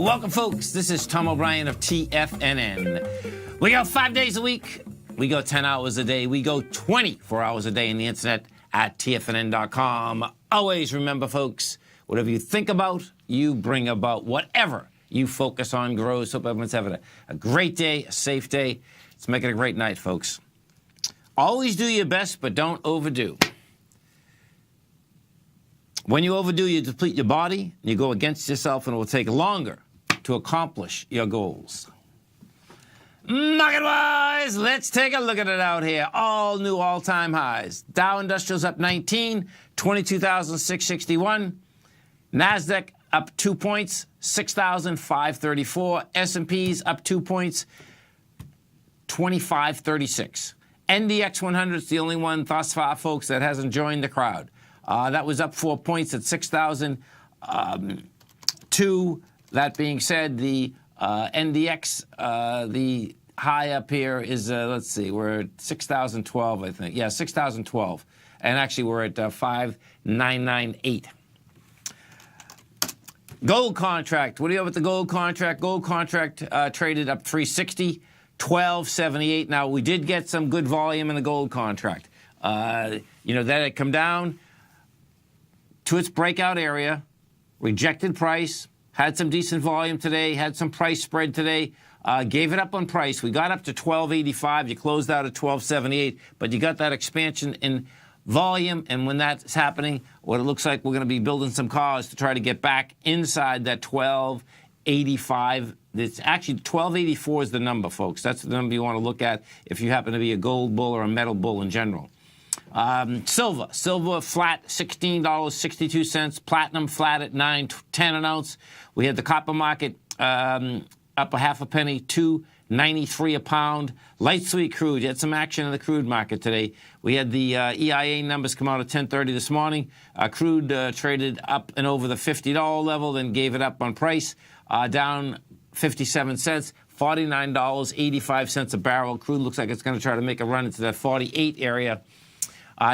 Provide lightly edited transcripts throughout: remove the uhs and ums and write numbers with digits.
Welcome, folks. This is Tom O'Brien of TFNN. We go 5 days a week. We go 10 hours a day. We go 24 hours a day on the internet at TFNN.com. Always remember, folks, whatever you think about, you bring about. Whatever you focus on grows. Hope everyone's having a great day, a safe day. Let's make it a great night, folks. Always do your best, but don't overdo. When you overdo, you deplete your body, you go against yourself, and it will take longer to accomplish your goals. Market-wise, let's take a look at it out here. All new all-time highs. Dow Industrial's up 19, 22,661. NASDAQ up 2 points, 6,534. S&P's up 2 points, 2,536. NDX 100 is the only one thus far, folks, that hasn't joined the crowd. That was up 4 points at 6,002. That being said, the NDX, the high up here is, let's see, we're at 6,012, I think. Yeah, 6,012. And actually, we're at 5,998. Gold contract. What do you have with the gold contract? Gold contract traded up 360, 1278. Now, we did get some good volume in the gold contract. That had come down to its breakout area, rejected price, had some decent volume today, had some price spread today, gave it up on price. We got up to 1285. You closed out at 1278, but you got that expansion in volume, and when that's happening, what it looks like we're going to be building some cars to try to get back inside that 1285. It's actually 1284 is the number, folks. That's the number you want to look at if you happen to be a gold bull or a metal bull in general. Silver flat, $16.62. Platinum flat at $9.10 an ounce. We had the copper market up a half a penny, $2.93 a pound. Light sweet crude. You had some action in the crude market today. We had the EIA numbers come out at 10:30 this morning. Crude traded up and over the $50 level, then gave it up on price, down 57 cents. $49.85 a barrel. Crude looks like it's going to try to make a run into that 48 area.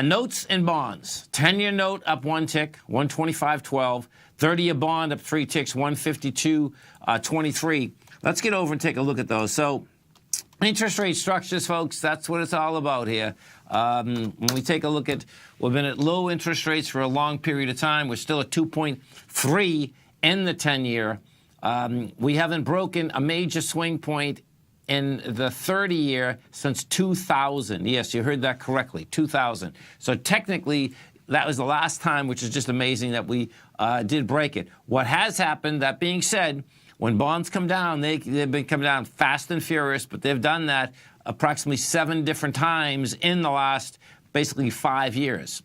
Notes and bonds. 10-year note up 1 tick, 125.12. 30-year bond up 3 ticks, 152.23. Let's get over and take a look at those. So interest rate structures, folks, that's what it's all about here. When we take a look at, we've been at low interest rates for a long period of time. We're still at 2.3 in the 10-year. We haven't broken a major swing point in the 30-year since 2000. Yes, you heard that correctly, 2000. So technically, that was the last time, which is just amazing that we did break it. What has happened, that being said, when bonds come down, they've been coming down fast and furious, but they've done that approximately 7 different times in the last basically 5 years.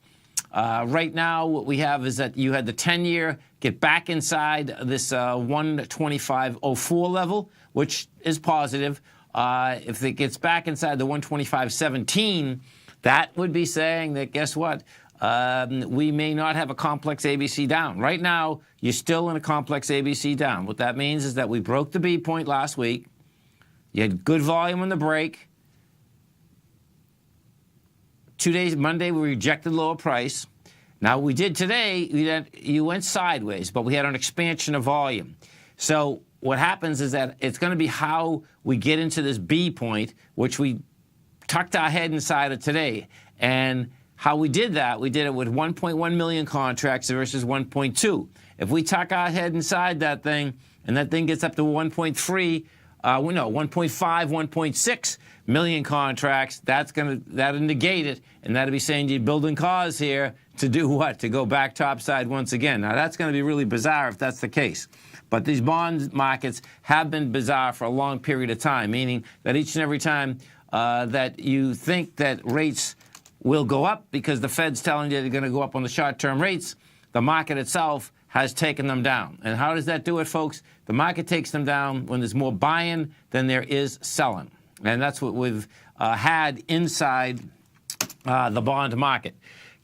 Right now, what we have is that you had the 10-year get back inside this 125.04 level, which is positive. If it gets back inside the 125.17, that would be saying that, guess what? We may not have a complex ABC down. Right now, you're still in a complex ABC down. What that means is that we broke the B point last week. You had good volume on the break. 2 days, Monday, we rejected lower price. Now, we did today, you went sideways, but we had an expansion of volume. So what happens is that it's going to be how we get into this B point, which we tucked our head inside of today. And how we did that, we did it with 1.1 million contracts versus 1.2. If we tuck our head inside that thing, and that thing gets up to 1.3, 1.5, 1.6 million contracts, that'll negate it, and that'll be saying you're building cars here to do what? To go back topside once again. Now, that's going to be really bizarre if that's the case. But these bond markets have been bizarre for a long period of time, meaning that each and every time that you think that rates will go up because the Fed's telling you they're going to go up on the short-term rates, the market itself has taken them down. And how does that do it, folks? The market takes them down when there's more buying than there is selling. And that's what we've had inside the bond market.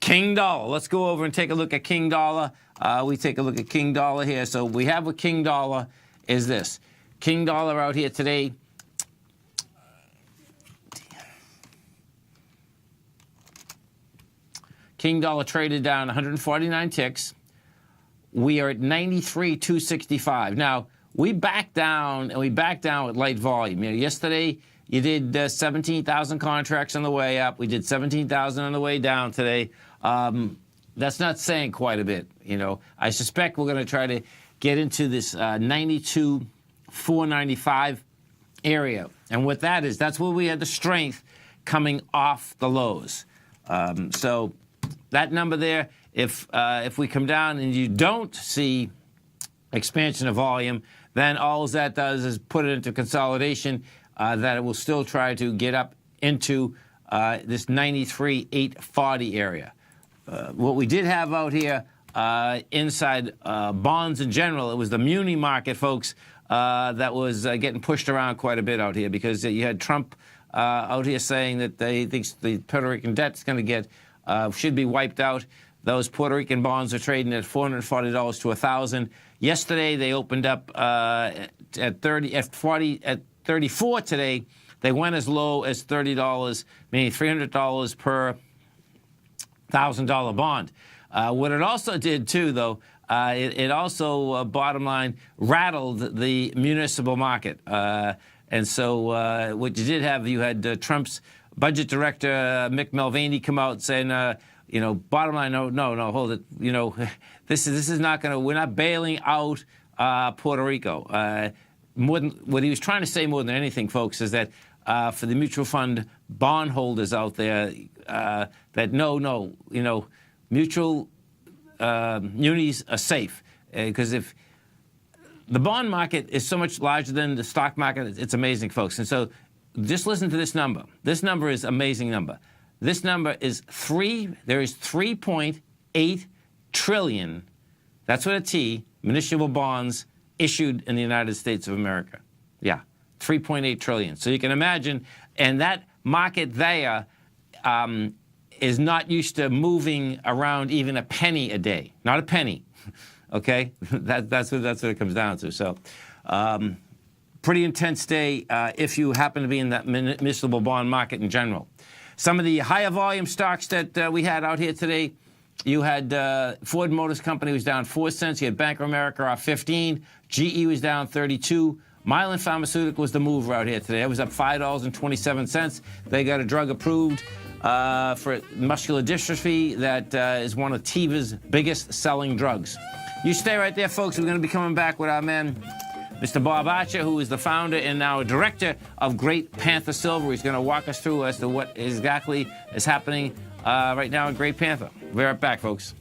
King dollar. Let's go over and take a look at King dollar. We take a look at King dollar here. So we have with King dollar is this. King dollar out here today. King dollar traded down 149 ticks. We are at 93,265. Now, we backed down, and we backed down with light volume. Yesterday, you did 17,000 contracts on the way up. We did 17,000 on the way down today. That's not saying quite a bit. I suspect we're going to try to get into this 92,495 area. And what that is, that's where we had the strength coming off the lows. So that number there, if we come down and you don't see expansion of volume, then all that does is put it into consolidation, that it will still try to get up into this 93,840 area. What we did have out here inside bonds in general, it was the muni market, folks, that was getting pushed around quite a bit out here, because you had Trump out here saying that they think the Puerto Rican debt is going to get should be wiped out. Those Puerto Rican bonds are trading at $440 to $1,000. Yesterday they opened up at 34 today. They went as low as $30, meaning $300 per $1,000 bond. What it also did too, though, it also bottom line rattled the municipal market. And so what you did have, you had Trump's budget director Mick Mulvaney come out saying, bottom line, no, hold it. This is not going to. We're not bailing out Puerto Rico. More than what he was trying to say, more than anything, folks, is that for the mutual fund bondholders out there, that mutual munis are safe, because if the bond market is so much larger than the stock market, it's amazing, folks. And so just listen to this number. This number is an amazing number. This number is there is 3.8 trillion, that's with a T, municipal bonds issued in the United States of America. Yeah, 3.8 trillion. So you can imagine, and that market there is not used to moving around even a penny a day. Not a penny, okay? That's what it comes down to. So pretty intense day if you happen to be in that municipal bond market in general. Some of the higher volume stocks that we had out here today, you had Ford Motors Company was down 4 cents. You had Bank of America off 15. GE was down 32. Mylan Pharmaceutical was the mover out here today. It was up $5.27. They got a drug approved for muscular dystrophy that is one of Teva's biggest selling drugs. You stay right there, folks. We're going to be coming back with our man, Mr. Bob Archer, who is the founder and now director of Great Panther Silver. He's going to walk us through as to what exactly is happening right now in Great Panther. We'll be right back, folks.